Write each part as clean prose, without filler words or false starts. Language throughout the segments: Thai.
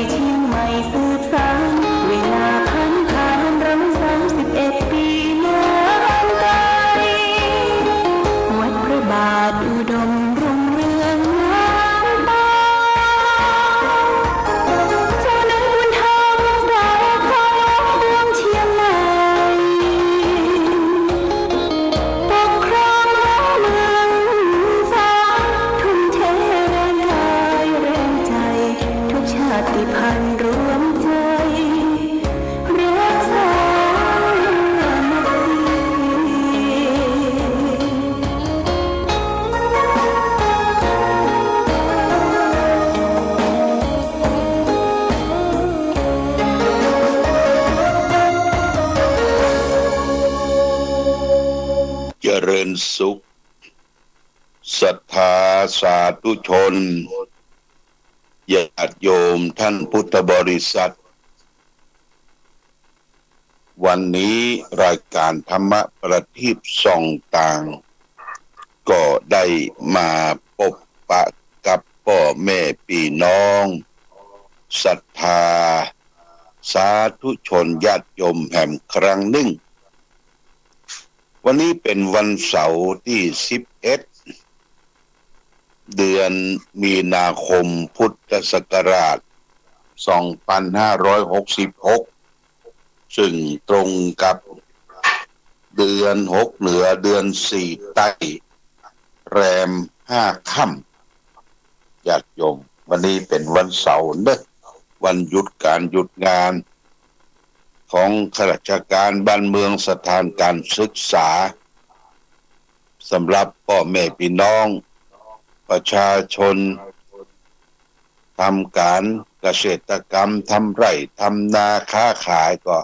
เชียงใหม่สืบสานเวลาพันผ่านรำ31 ปีน้ำใจวัดพระบาทอุดมรุ่งเรืองน้ำตาเจ้านั้นบุญธรรมสายของเมืองเชียงใหม่ปกครองเมืองฟ้าทุ่มเทแรงกายแรงใจทุกชาติพันธุ์รวมใจรักษามัคคีเจริญสุขศรัทธาสาธุชนญาติโยมท่านพุทธบริษัทวันนี้รายการธรรมะประทีปส่องต่างก็ได้มาพบปะกับพ่อแม่พี่น้องศรัทธาสาธุชนญาติโยมแห่งครั้งหนึ่งวันนี้เป็นวันเสาร์ที่11เดือนมีนาคมพุทธศักราช2566ซึ่งตรงกับเดือน6เหนือเดือน4ใต้แรม5ค่ำญาติโยมวันนี้เป็นวันเสาร์เนอะวันหยุดการหยุดงานของข้าราชการบ้านเมืองสถานการศึกษาสำหรับพ่อแม่พี่น้องประชาชนทำการเกษตรกรรมทำไร่ทำนาค้าขายก็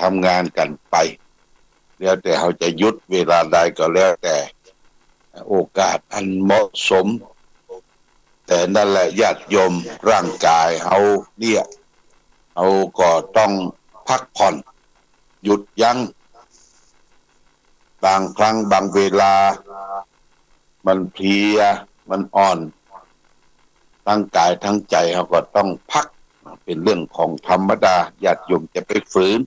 ทำงานกันไปแล้วแต่เขาจะหยุดเวลาใดก็แล้วแต่โอกาสอันเหมาะสมแต่นั่นแหละญาติโยมร่างกายเขาเนี่ยเขาก็ต้องพักผ่อนหยุดยั้งบางครั้งบางเวลามันเพลียมันอ่อนทั้งกายทั้งใจเขาก็ต้องพักเป็นเรื่องของธรรมดาญาติโยมจะไปฝืน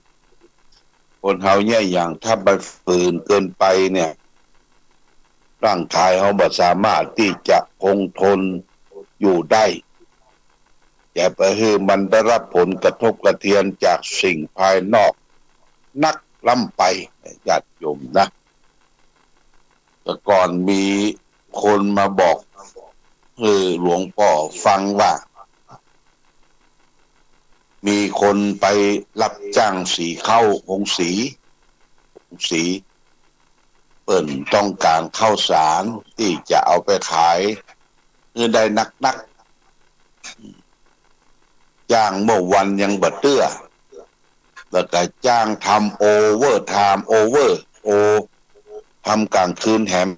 คนเฮาเนี่ยอย่างถ้าไปฝืนเกินไปเนี่ยร่างกายเขาบ่สามารถที่จะคงทนอยู่ได้อย่าไปให้มันได้รับผลกระทบกระเทือนจากสิ่งภายนอกนักล้ำไปญาติโยมนะแต่ก่อนมีคนมาบอกหลวงพ่อฟังว่ามีคนไปรับจ้างสีเข้าองค์สีเปิ่นต้องการข้าวสารที่จะเอาไปขายเงินได้นักจ้างเมื่อวันยังบ่เตื้อแล้วก็จ้างทำโอเวอร์ไทม์ทำกลางคืนแหม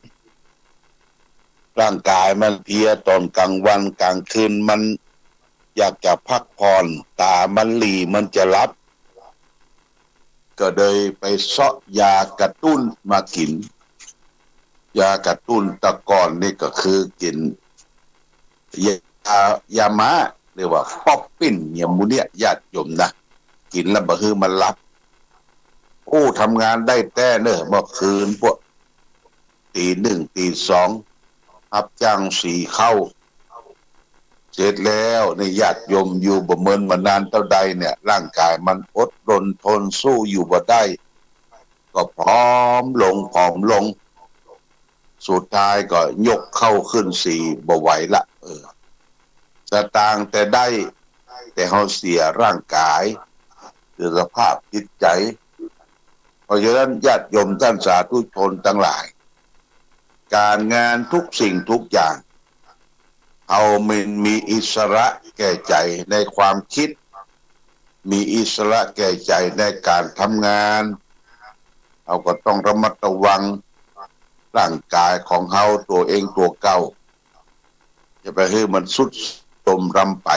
ร่างกายมันเพลียตอนกลางวันกลางคืนมันอยากจะพักผ่อนตามันหลีมันจะหลับก็เลยไปเสาะยากระตุ้นมากินยากระตุ้นแตะก่อนนี่ก็คือกินยาม้าเรียกว่าป๊อปปิ้นเนี่ยมูเนี่ยญาติโยมนะกินแล้วบ่คือมันหลับทำงานได้แต่เนอะเมื่อคืนพวกตีหนึ่งตีสองรับจ้างสีเข้าเสร็จแล้วในญาติโยมอยู่บ่เมินมานานเท่าใดเนี่ยร่างกายมันอดรนทนสู้อยู่บ่ได้ก็ผอมลงสุดท้ายก็ยกเข้าขึ้นสีบ่ไหวละสตางค์แต่ได้แต่เขาเสียร่างกายคือสภาพจิตใจเพราะฉะนั้นญาติโยมท่านสาธุชนทั้งหลายการงานทุกสิ่งทุกอย่างเอามันมีอิสระแก่ใจในความคิดมีอิสระแก่ใจในการทำงานเราก็ต้องระมัดระวังร่างกายของเขาตัวเองตัวเก่าจะไปให้มันสุดโทรมรำไป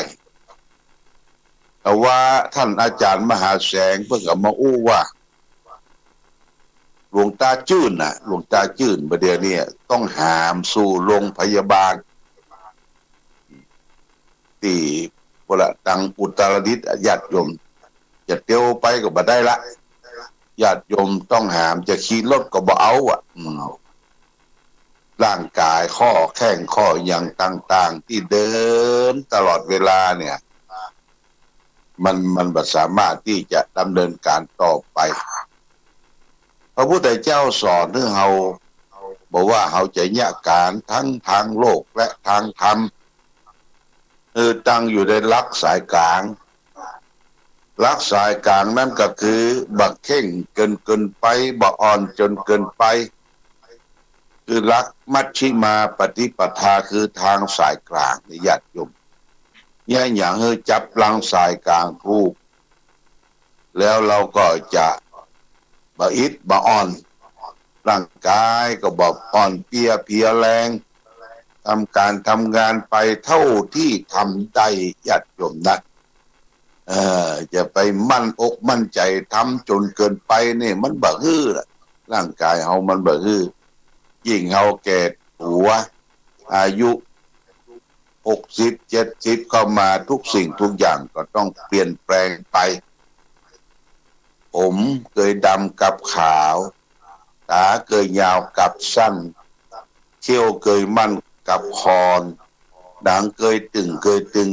แต่ว่าท่านอาจารย์มหาแสงเพิ่งเอามาอู้ว่าหลวงตาจื้นประเดี๋ยวนี้ต้องหามสู่โรงพยาบาลที่ พละตังอุตรดิตถ์ญาติโยมจะเตียวไปก็บ่ได้ละญาติโยมต้องหามจะขี่รถก็บ่เอาร่างกายข้อแข้งข้ออย่างต่างๆที่เดินตลอดเวลาเนี่ยมันบ่สามารถที่จะดำเนินการต่อไปพระพุทธเจ้าสอนให้เราบอกว่าเราจะแยกการทั้งทางโลกและทางธรรมตั้งอยู่ในหลักสายกลางหลักสายกลางนั่นก็คือบักเข่งเกินไปบักอ่อนจนเกินไปคือหลักมัชฌิมาปฏิปทาคือทางสายกลางนี่ญาติโยมอย่างจับหลังสายกลางถูกแล้วเราก็จะบ่อิดบ่อ่อนร่างกายก็บ่อ่อนเพลียแรงทำการทำงานไปเท่าที่ทำได้ญาติโยมนะจะไปมั่นอกมั่นใจทำจนเกินไปนี่มันบ่ฮื้อละร่างกายเฮามันบ่ฮื้อยิ่งเฮาแก่ตัวอายุ60 70เข้ามาทุกสิ่งทุกอย่างก็ต้องเปลี่ยนแปลงไปผมเคยดำกับขาวตาเคยยาวกับสั้นเขี้ยวเคยมั่นกับคอนดังเคยตึง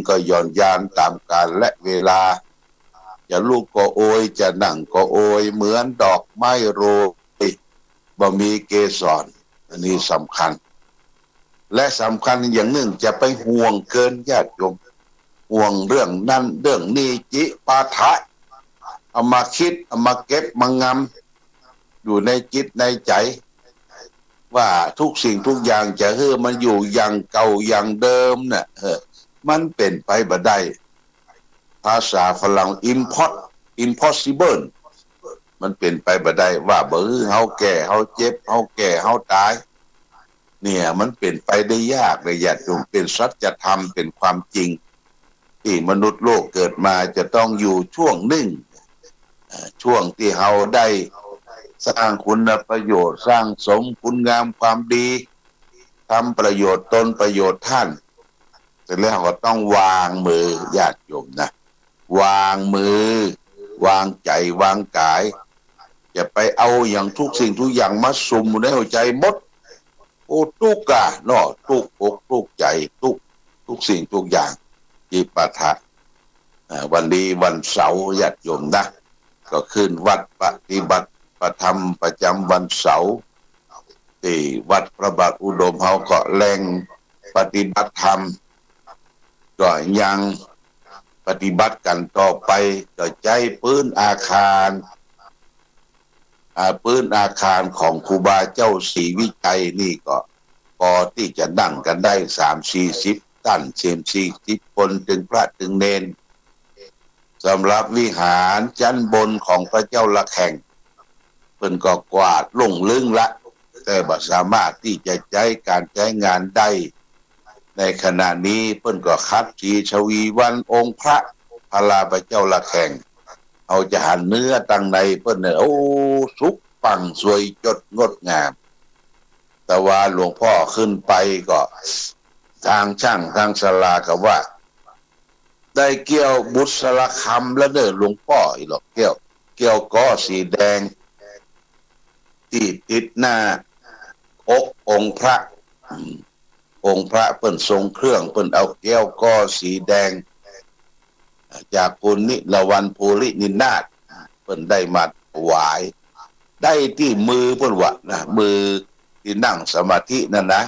ก็หย่อนยานตามกาลและเวลาจะลูกก็โอยจะนั่งก็โอยเหมือนดอกไม้โรยบ่มีเกสรอันนี้สำคัญและสำคัญอย่างหนึ่งจะไปห่วงเกินญาติโยมห่วงเรื่องนั้นเรื่องนี้จิปาถะเอามาคิดเอามาเก็บมางำอยู่ในจิตในใจว่าทุกสิ่งทุกอย่างจะมันอยู่อย่างเก่าอย่างเดิมเนี่ยมันเป็นไปบ่ได้ภาษาฝรั่ง impossible มันเป็นไปบ่ได้ว่าเฮาแก่เฮาเจ็บเฮาแก่เฮาตายเนี่ยมันเป็นไปได้ยากเลยญาติโยมเป็นสัจธรรมเป็นความจริงที่มนุษย์โลกเกิดมาจะต้องอยู่ช่วงหนึ่งช่วงที่เฮาได้สร้างคุณประโยชน์สร้างสมคุณงามความดีทำประโยชน์ตนประโยชน์ท่านเสร็จแล้วก็ต้องวางมือญาติโยมนะวางมือวางใจวางกายอย่าไปเอาอย่างทุกสิ่งทุกอย่างมาสุมในหัวใจหมดโอ้ทุกกะเนาะทุกอกทุกใจทุกสิ่งทุกอย่างจิปาถะวันนี้วันเสาร์ญาติโยมนะก็ขึ้นวัดปฏิบัติประธรรมประจำวันเสาร์ที่วัดพระบาทอุดมเฮาก็แรงปฏิบัติธรรมก็ยังปฏิบัติกันต่อไปก็ใจปื้นอาคารของครูบาเจ้าศรีวิจัยนี่ก็พอที่จะนั่งกันได้30-40ท่าน40คนถึงพระถึงเนนสำหรับวิหารชั้นบนของพระเจ้าละแข่งเพิ่นก็กวาดลงลึงละแต่บ่สามารถที่จะใช้งานได้ในขณะนี้เพิ่นก็คัดสีชวีวันองค์พระพลาพระเจ้าละแข่งเอาจะหันเนื้อตั้งในเพิ่นเนี่ยโอ้สุกปังสวยจดงดงามแต่ว่าหลวงพ่อขึ้นไปก็ทางช่างทางศาลาก็ว่าได้เกี่ยวบุษรคำแล้วเด้อหลวงพ่ออีหรอกเกี่ยวก้อสีแดงที่ติดหน้าอกองค์พระเปิ้นทรงเครื่องเปิ้นเอาแก้วก้อสีแดงจากคุณนิรวันภูรินินาถเปิ้นได้มาถวายได้ที่มือเปิ้นว่านะมือที่นั่งสมาธินั่นนะ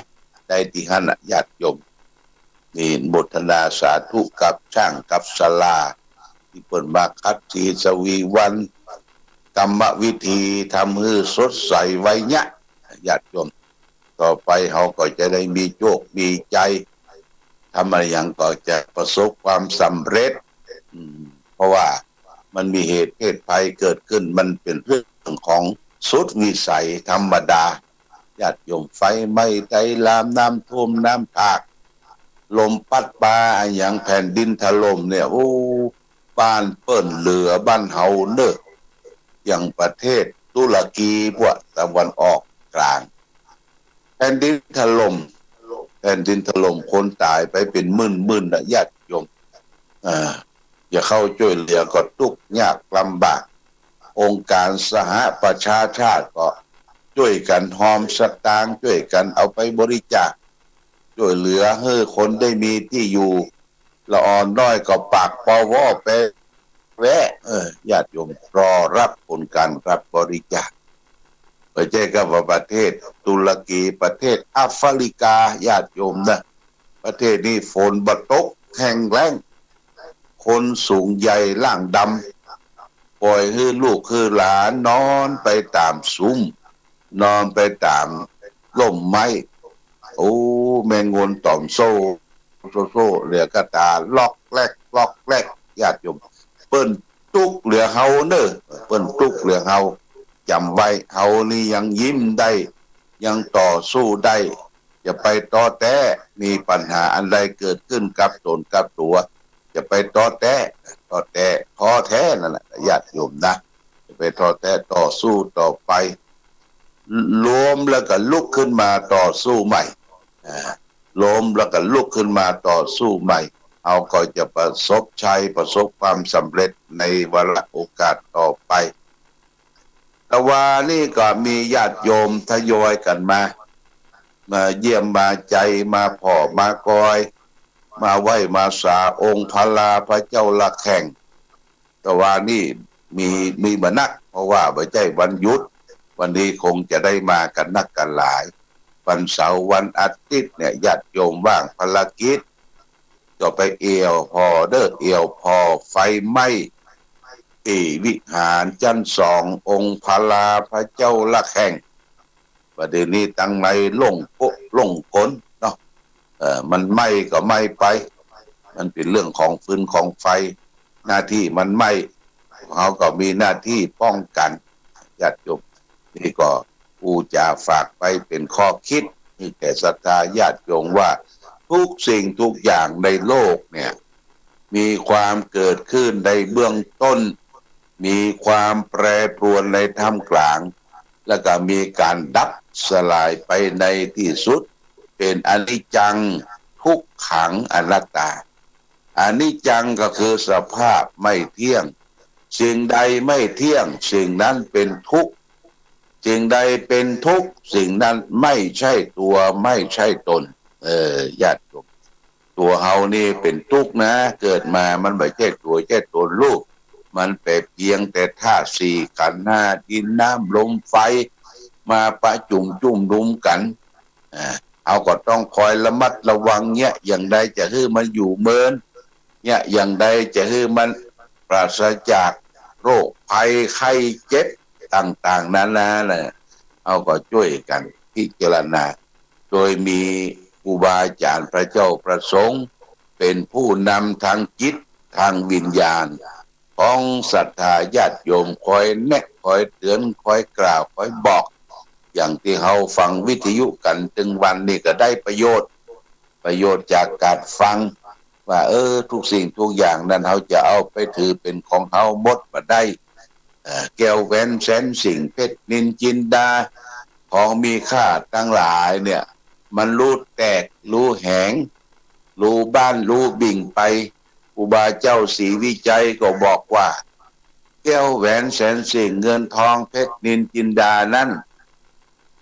ได้ที่หั่นน่ะญาติโยมนี่โมทนาสาธุกับช่างกับศาลาที่เปิ้นมาคัดสีสวีวันกรรมวิธีทำให้สดใสไวยะญาติโยมต่อไปเขาก็จะได้มีโชคมีใจทำอะไรอย่างก็จะประสบความสำเร็จเพราะว่ามันมีเหตุเพศภัยเกิดขึ้นมันเป็นเรื่องของสุดวิสัยธรรมดาญาติโยมไฟไหม้ไฟลามน้ำท่วมน้ำทากลมพัดปาอย่างแผ่นดินถล่มเนี่ยโอ้บ้านเปิ้นเหลือบ้านเฮาเนอะอย่างประเทศตุรกีพวกตะวันออกกลางแผ่นดินถล่มคนตายไปเป็นหมื่นนะญาติโยม อ่าอย่าเข้าช่วยเหลือก็ทุกข์ยากลำบากองค์การสหประชาชาติก็ช่วยกันหอมสตางค์ช่วยกันเอาไปบริจาคช่วยเหลือให้คนได้มีที่อยู่ละอ่อนน้อยก็ปากปอวอไปแวะญาติโยมรอรับผลการรับบริจาคไม่ใช่กับประเทศตุรกีประเทศแอฟริกาญาติโยมนะประเทศนี้ฝนบตกแห้งแล้งคนสูงใหญ่ล่างดำปล่อยให้ลูกให้หลานนอนไปตามซุ้มนอนไปตามร่มไม้โอ้แมงงนต่อมโซ่เหลือกระตาล็อกแรกล็อกแรกญาติโยมเปิ้นตุกเหลือเฮาเนอะเปิ้นตุกเหลือเฮาจำไว้เฮานี่ยังยิ้มได้ยังต่อสู้ได้อย่าไปต่อแต้มีปัญหาอันใดเกิดขึ้นกับตนกับตัวจะไปต่อแต้ท้อแท้นั่นแหละญาติโยมนะจะไปท้อแท้ต่อสู้ต่อไปล้มแล้วก็ลุกขึ้นมาต่อสู้ใหม่ล้มแล้วก็ลุกขึ้นมาต่อสู้ใหม่เอาก็จะประสบชัยประสบความสำเร็จในวาระโอกาสต่อไปแต่ว่านี่ก็มีญาติโยมทยอยกันมาเยี่ยมมาใจมาพ่อมากอยมาไหว้มาสาองค์พลาพระเจ้าละแข่งแต่ว่านี่มีมานักเพราะว่าไม่ใช่วันหยุดวันนี้คงจะได้มากันนักกันหลายวันเสาร์วันอาทิตย์เนี่ยญาติโยมว่างภารกิจก็ไปเอวพอเอวพอไฟไหม้วิหารจันทร์สององค์พลาพระเจ้าละแข่งประเดี๋ยวนี้ตั้งในล่งกลเนาะมันไหม้ก็ไหม้ไปมันเป็นเรื่องของฟืนของไฟหน้าที่มันไหม้เขาก็มีหน้าที่ป้องกันญาติโยมนี่ก็อูจะฝากไปเป็นข้อคิดนี่แก่ศรัทธาญาติโยมว่าทุกสิ่งทุกอย่างในโลกเนี่ยมีความเกิดขึ้นในเบื้องต้นมีความแปรปรวนในท่ามกลางแล้วก็มีการดับสลายไปในที่สุดเป็นอนิจจังทุกขังอนัตตาอนิจจังก็คือสภาพไม่เที่ยงสิ่งใดไม่เที่ยงสิ่งนั้นเป็นทุกข์สิ่งใดเป็นทุกข์สิ่งนั้นไม่ใช่ตัวไม่ใช่ตนญาติโยมตัวเฮานี่เป็นทุกข์นะเกิดมามันไม่ใช่ตัวใช่ตนลูกมันเป็นเพียงแต่ธาตุสี่ขันธ์ห้าดินน้ำลมไฟมาประจุมจุ่มรุมกันเอาก็ต้องคอยระมัดระวังเนี่ยอย่างใดจะให้มันอยู่เมินเนี่ยอย่างใดจะให้มันปราศจากโรคภัยไข้เจ็บต่างๆนานาเนี่ยเอาก็ช่วยกันพิจารณาโดยมีครูบาอาจารย์พระเจ้าประสงค์เป็นผู้นำทางจิตทางวิญญาณของศรัทธาญาติโยมคอยแนะคอยเตือนคอยกล่าวคอยบอกอย่างที่เราฟังวิทยุกันถึงวันนี้ก็ได้ประโยชน์จากการฟังว่าทุกสิ่งทุกอย่างนั้นเราจะเอาไปถือเป็นของเราหมดมาได้แก้วแหวนแสนสิ่งเพชรนินจินดาของมีค่าทั้งหลายเนี่ยมันรูดแตกรู้แหงรู้บ้านรู้บิ่งไปครูบาเจ้าศรีวิจัยก็บอกว่าแก้วแหวนแสนสิ่งเงินทองเพชรนินจินดานั้น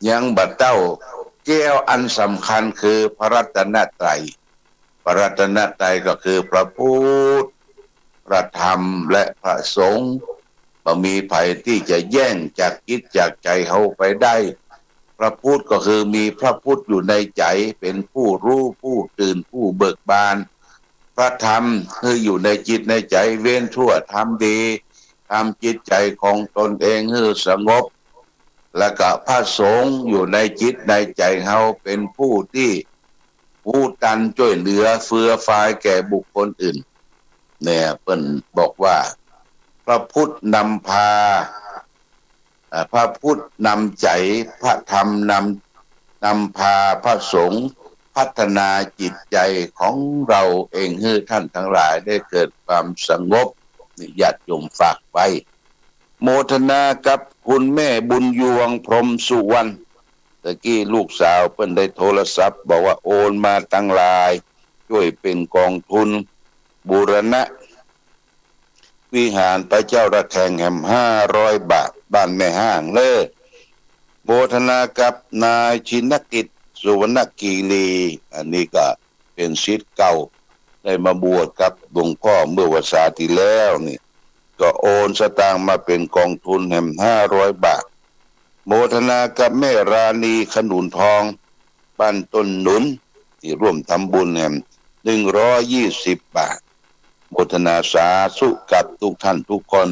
ยังบัดเต้าแก้วอันสำคัญคือพระรัตนตรัยพระรัตนตรัยก็คือพระพุทธพระธรรมและพระสงฆ์บ่มีภัยที่จะแย่งจากจิตจากใจเขาไปได้พระพุทธก็คือมีพระพุทธอยู่ในใจเป็นผู้รู้ผู้ตื่นผู้เบิกบานพระธรรมคืออยู่ในจิตในใจเว้นชั่วทำดีทำจิตใจของตนเองให้สงบแล้วก็พระสงฆ์อยู่ในจิตในใจเขาเป็นผู้ที่ผู้ตันช่วยเหลือเฟื้อฟายแก่บุคคลอื่นเนี่ยเพิ่นบอกว่าพระพุทธนำพาพระพุทธนำใจพระธรรมนำพาพระสงฆ์พัฒนาจิตใจของเราเองให้ท่านทั้งหลายได้เกิดความสงบญาติโยมฝากไว้โมทนากับคุณแม่บุญยวงพรหมสุวรรณตะกี้ลูกสาวเพิ่นได้โทรศัพท์บอกว่าโอนมาตั้งหลายช่วยเป็นกองทุน บูรณะวิหารพระเจ้าระฆังแห่ง500 บาทบ้านแม่ห้างเลยโมทนากับนายชินกิจสุวรรณกีรีอันนี้ก็เป็นศิษย์เก่าได้มาบวชกับหลวงพ่อเมื่อวันเสาร์ที่แล้วนี่ก็โอนสตางค์มาเป็นกองทุนแห่ง500 บาทโมทนากับแม่ราณีขนุนทองบ้านต้นหนุนที่ร่วมทำบุญแห่ง120 บาทโมทนาสาธุกับทุกท่านทุกคน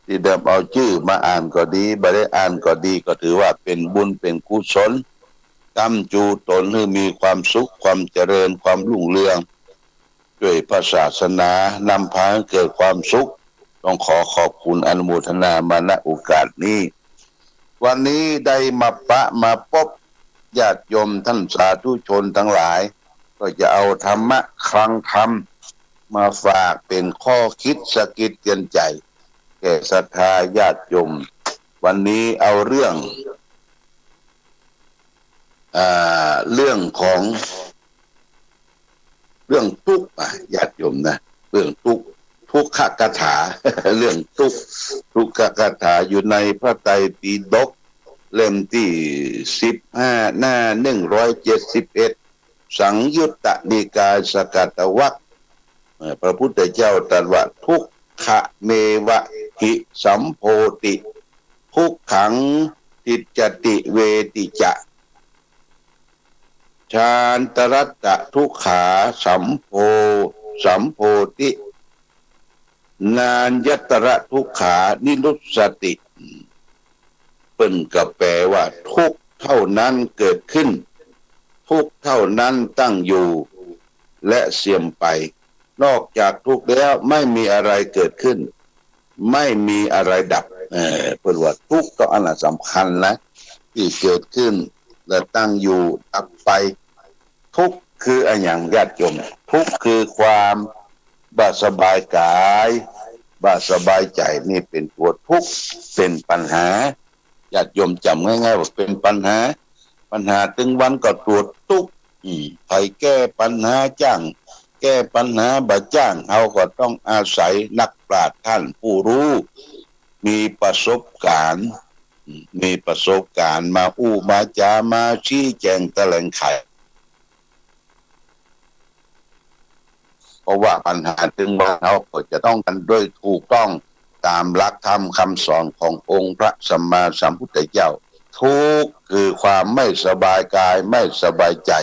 ที่เดิมเอาชื่อมาอ่านก็ดีไม่ได้อ่านก็ดีก็ถือว่าเป็นบุญเป็นกุศลกำจูตนให้มีความสุขความเจริญความรุ่งเรืองด้วยพระศาสนานำพาให้เกิดความสุขต้องขอขอบคุณอนุโมทนามาณโอกาสนี้วันนี้ได้มามาพบญาติโยมท่านสาธุชนทั้งหลายก็จะเอาธรรมะคลังธรรมมาฝากเป็นข้อคิดสะกิดเตือนใจแก่ศรัทธาญาติโยมวันนี้เอาเรื่องของเรื่องทุกข์ญาติโยมนะเรื่องทุกขกถา เรื่องทุกขกถาอยู่ในพระไตรปิฎกเล่มที่15หน้า171สังยุตตนิกายสกัตวรรคพระพุทธเจ้าตรัสว่าทุกขเมวะหิสัมโพติทุกขังติจติเวติจะชานตรัตตะทุกขาสัมโพตินานยตระทุกขานิรุสติเป็นก็แปลว่าทุกเท่านั้นเกิดขึ้นทุกเท่านั้นตั้งอยู่และเสื่อมไปนอกจากทุกแล้วไม่มีอะไรเกิดขึ้นไม่มีอะไรดับเป็นว่าทุกก็อันสำคัญนะที่เกิดขึ้นและตั้งอยู่ดับไปทุกคืออะไรอย่างญาติโยมทุกคือความบาสบายกายบาสบายใจนี่เป็นตัวทุกข์เป็นปัญหาญาติโยมจำง่ายๆว่าเป็นปัญหาถึงวันก็ตรวจทุกข์ใครแก้ปัญหาจ้างแก้ปัญหาบ่จ้างเขาก็ต้องอาศัยนักปราชญ์ท่านผู้รู้มีประสบการณ์มามาจามาชี้แจงแถลงไขเพราะว่าปัญหาถึงว่าเขาก็จะต้องกันด้วยถูกต้องตามหลักธรรมคำสอนขององค์พระสัมมาสัมพุทธเจ้าทุกข์คือความไม่สบายกายไม่สบายใจ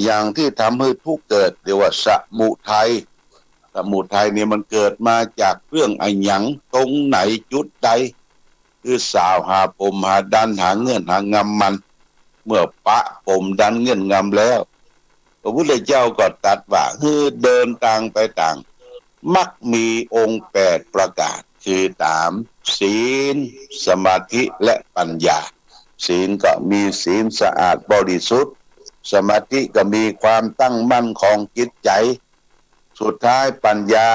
อย่างที่ทำให้ทุกข์เกิดเรียกว่าสมุทัยเนี่ยมันเกิดมาจากเรื่องอันหยังตรงไหนจุดใดคือสาวหาปมหาดันหาเงื่อนหางำมันเมื่อปะปมดันเงื่อนงำแล้วพระพุทธเจ้าก็ตรัสว่าเดินต่างไปต่างมักมีองค์8ประกาศคือตามศีลสมาธิและปัญญาศีลก็มีศีลสะอาดบริสุทธิ์สมาธิก็มีความตั้งมั่นของจิตใจสุดท้ายปัญญา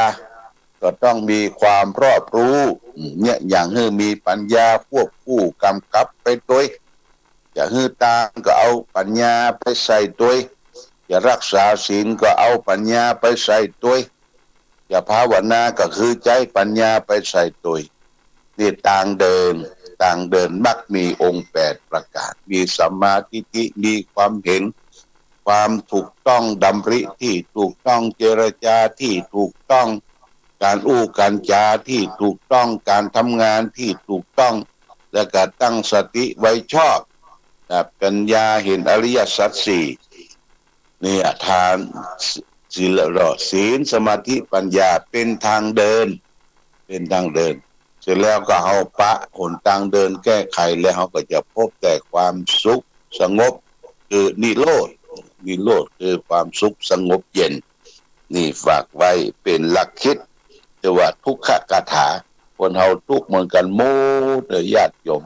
ก็ต้องมีความรอบรู้เนี่ยอย่างมีปัญญาควบคู่กำกับไปด้วยจะตาก็เอาปัญญาไปใส่ด้วยจะรักษาศีลก็เอาปัญญาไปใส่ด้วยจะภาวนาก็คือใจปัญญาไปใส่ตัวนี่ต่างเดินมักมีองค์8ประกาศมีสัมมาทิฏฐิมีความเห็นความถูกต้องดำริที่ถูกต้องเจรจาที่ถูกต้องการการจาที่ถูกต้องการทำงานที่ถูกต้องและก็ตั้งสติไว้ชอบปัญญาเห็นอริยสัจสี่เนี่ยทานศีลสมาธิปัญญาเป็นทางเดินเสร็จแล้วก็เอาหนทางเดินแก้ไขแล้วเขาก็จะพบแต่ความสุขสงบคือนิโรธคือความสุขสงบเย็นนี่ฝากไว้เป็นหลักคิดแต่ว่าทุกขกถาคนเฮาทุกเหมือนกันโมเตญาติโยม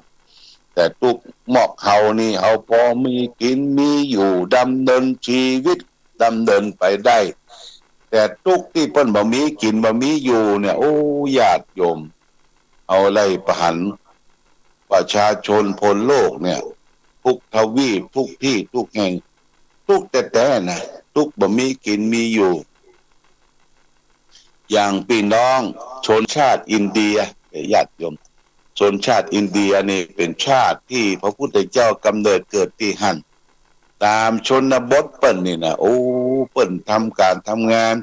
แต่ทุกหมอกเฮานี่เฮาพอมีกินมีอยู่ดำเนินชีวิตดำเนินไปได้แต่ทุกที่เพิ่นบ่มีกินบ่มีอยู่เนี่ยโอ้ญาติโยมเอาอะไรประหันประชาชนพลโลกเนี่ยทุกทวีปทุกที่ทุกแห่งทุกแต่นะทุกบ่มีกินมีอยู่ อย่างพี่น้องชนชาติอินเดียญาติโยมชนชาติอินเดียนี่เป็นชาติที่พระพุทธเจ้ากำเนิดเกิดที่หันตามชนบทเปิ้นนี่นะโอ้เปิ้นทำการทำงาน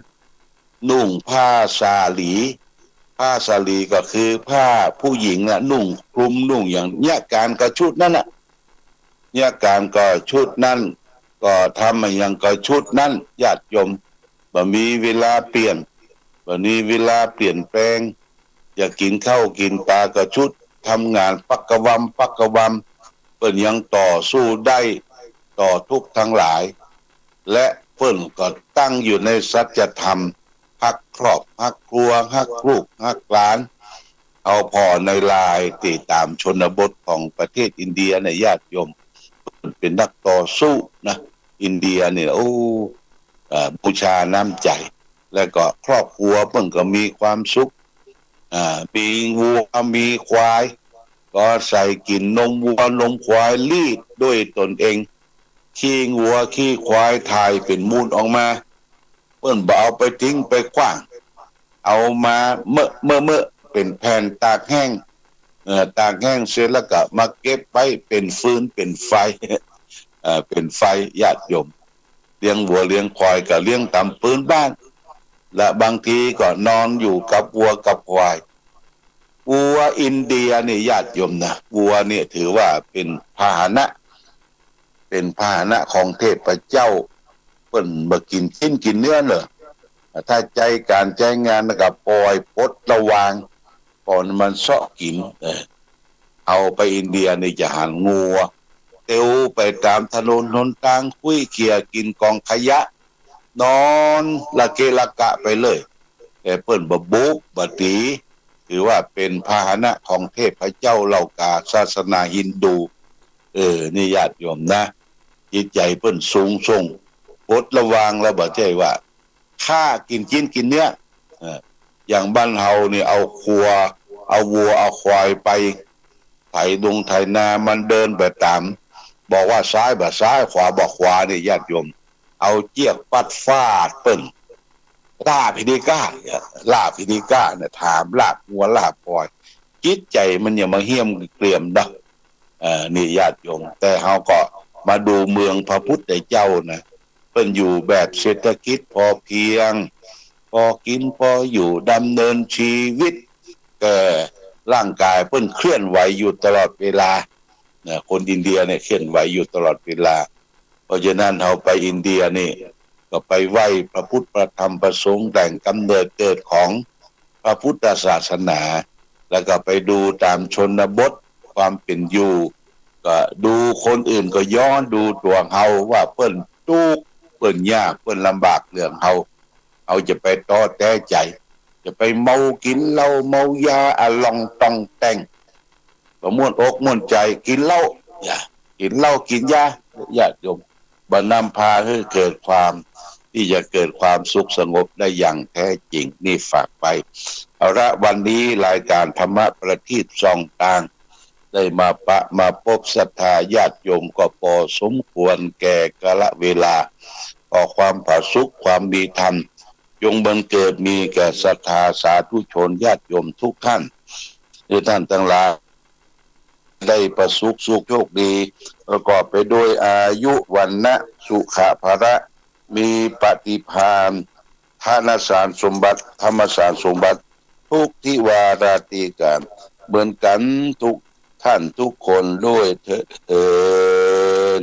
นุ่งผ้าสาลีผ้าสาลีก็คือผ้าผู้หญิงนะนุ่งคลุมนุ่งอย่างเนี้ยการก็ชุดนั่นน่ะเนี่ยการก็ชุดนั่นก็ทำอย่างก็ชุดนั่นญาติโยมบ่มีเวลาเปลี่ยนบ่มีเวลาเปลี่ยนแปลงอยากกินข้าวกินปลาก็ชุดทำงานปักกะวัมปักกะวัมเปิ้นยังต่อสู้ได้ต่อทุกข์ทั้งหลายและเปิ้นก็ตั้งอยู่ในสัจธรรมฮักครอบฮักครัวฮักลูกฮักหลานเอาพอในลายติตามชนบทของประเทศอินเดียในญาติโยมเป็นนักต่อสู้นะอินเดียเนี่ยโอ้บูชาน้ำใจแล้วก็ครอบครัวเพิ่นก็มีความสุขมีวัวมีควายก็ใส่กินนมวัวนมควายรีดด้วยตนเองขี้วัวขี้ควายถ่ายเป็นมูลออกมาเพิ่นบ่เอาไปทิ้งไปขว้างเอามาเมื่อเป็นแผ่นตากแห้งตากแห้งเสร็จแล้วก็มาเก็บไว้เป็นฟืนเป็นไฟเป็นไฟญาติโยมเลี้ยงวัวเลี้ยงควายก็เลี้ยงตามพื้นบ้านและบางทีก็นอนอยู่กับวัวกับควายวัวอินเดียนี่ญาติโยมนะวัวเนี่ยถือว่าเป็นพาหนะเป็นพาหนะของเทพเจ้าเปิ้นบ่กินชิ้นกินเนื้อเลยถ้าใจการใจงานก็ปล่อยปลดระวางก่อนมันเสาะกินเอาไปอินเดียนี่จะหันงัวเตียวไปตามถนนหนทางคุยเขี่ยกินกองขยะนอนละเกละกะไปเลยแต่เปิ้นบ่บุกบ่ตีถือว่าเป็นพาหนะของเทพเจ้าเหล่ากาศาสนาฮินดูนี่ญาติโยมนะจิตใจเปิ้นสูงส่งปลดระวางแล้วบ่ใช่ว่าฆ่ากินกินเนื้ออย่างบ้านเฮานี่เอาวัวเอาควายไปไถดงไถนามันเดินไปตามบอกว่าซ้ายบ่ซ้ายขวาบ่ขวานี่ญาติโยมเอาเจี้ยปัดฟาดเปิ้นลาพิธีก้าเนี่ยถามลาบงัวลาบควายจิตใจมันอย่ามาเหี้ยมเกลี่ยมดอกนี่ญาติโยมแต่เฮาก็มาดูเมืองพระพุทธเจ้านะเปิ้นอยู่แบบเศรษฐกิจพอเพียงพอกินพออยู่ดำเนินชีวิตร่างกายเปิ้นเคลื่อนไหวอยู่ตลอดเวลาคนอินเดียเนี่ยเคลื่อนไหวอยู่ตลอดเวลาเพราะฉะนั้นเฮาไปอินเดียนี่ก็ไปไหว้พระพุทธพระธรรมพระสงฆ์แหล่งกำเนิดเกิดของพระพุทธศาสนาแล้วก็ไปดูตามชนบทความเป็นอยู่ก็ดูคนอื่นก็ย้อนดูตัวเฮาว่าเปิ้นทุกข์เปิ้นยากเปิ้นลำบากเรื่องเฮาจะไปต้อแต้ใจจะไปเมากินเหล้าเมายาอะลองต้องแต่งก็ม่วนอกม่วนใจกินเหล้ากินเหล้ากินยาญาติโยมบ่นำพาให้เกิดความที่จะเกิดความสุขสงบได้อย่างแท้จริงนี่ฝากไปเอาละวันนี้รายการธรรมะประทีปส่องทางได้มาพบศรัทธาญาติโยมก็พอสมควรแก่กาลเวลาขอความผาสุขความมีธรรมจงบังเกิดมีแก่ศรัทธาสาธุชนญาติโยมทุกท่านที่ท่านทั้งหลายได้ประสบสุขโชคดีประกอบไปด้วยอายุวันนะสุขภาระมีปฏิภาณทานสารสมบัติธรรมสารสมบัติทุกทิวาราตีการเหมือนกันทุกท่านทุกคนด้วยเถิด